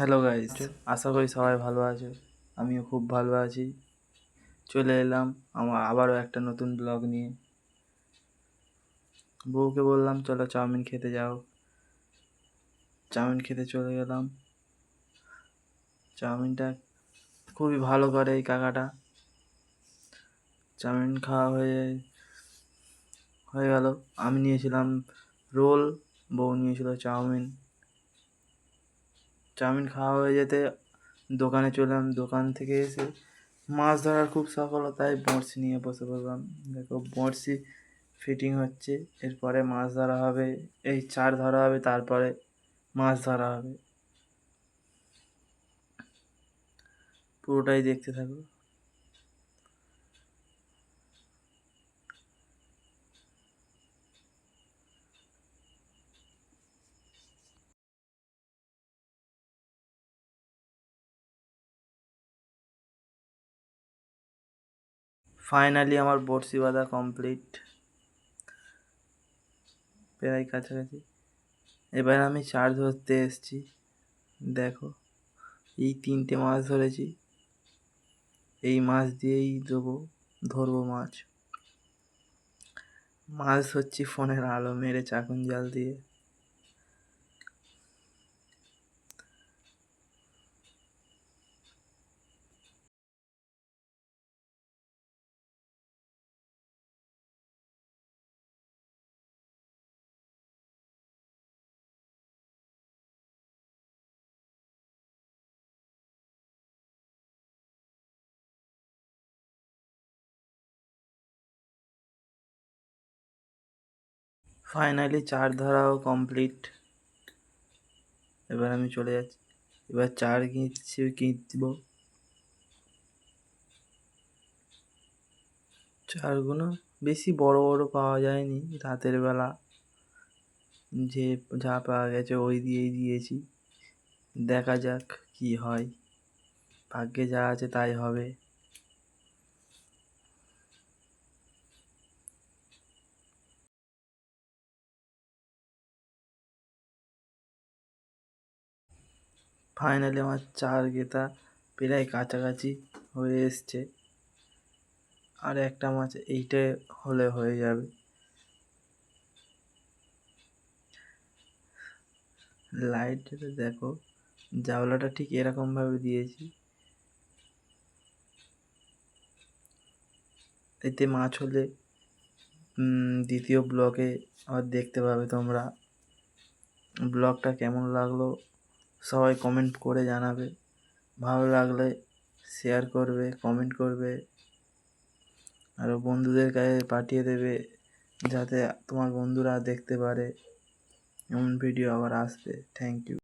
Hello guys, আশা করি সবাই ভালো আছে। আমিও খুব ভালো আছি। চলে এলাম আমার আবারও একটা নতুন ব্লগ নিয়ে। বউকে বললাম চলো চাউমিন খেতে যাও। চাউমিন খেতে চলে গেলাম। চাউমিনটা খুবই ভালো করে এই কাকাটা। চাউমিন খাওয়া হয়ে গেল। আমি নিয়েছিলাম রোল, বউ নিয়েছিল চাউমিন। চাউমিন খাওয়া হয়ে যেতে দোকানে চললাম। দোকান থেকে এসে মাছ ধরার খুব শখ হলো, তাই বড়শি নিয়ে বসে পড়লাম। দেখো বড়শি ফিটিং হচ্ছে, এরপরে মাছ ধরা হবে। এই চার ধরা হবে, তারপরে মাছ ধরা হবে। পুরোটাই দেখতে থাকো। ফাইনালি আমার বড়শি বাঁধা কমপ্লিট, প্রায় কাছাকাছি। এবার আমি চার ধরতে এসেছি। দেখো এই 3টে মাছ ধরেছি। এই মাছ দিয়েই ধরবো মাছ। মাছ ধরছি ফোনের আলো মেরে চাকুন জাল দিয়ে। ফাইনালি চার ধরাও কমপ্লিট। এবার আমি চলে যাচ্ছি। এবার চার কিনবো। চারগুলো বেশি বড় বড় পাওয়া যায়নি রাতের বেলা, যে যা পাওয়া গেছে ওই দিয়েই দিয়েছি। দেখা যাক কি হয়, ভাগ্যে যা আছে তাই হবে। ফাইনালি আমার চার গেতা প্রায় কাছাকাছি হয়ে এসছে। আর একটা মাছ এইটা হলে হয়ে যাবে। লাইটটা দেখো, জাওলাটা ঠিক এরকমভাবে দিয়েছি, এতে মাছ হলে দ্বিতীয় ব্লগে আবার দেখতে পাবে তোমরা। ব্লগটা কেমন লাগলো সবাই কমেন্ট করে জানাবে। ভালো লাগলে শেয়ার করবে, কমেন্ট করবে, আরও বন্ধুদের কাছে পাঠিয়ে দেবে, যাতে তোমার বন্ধুরা দেখতে পারে। এমন ভিডিও আবার আসবে। Thank you.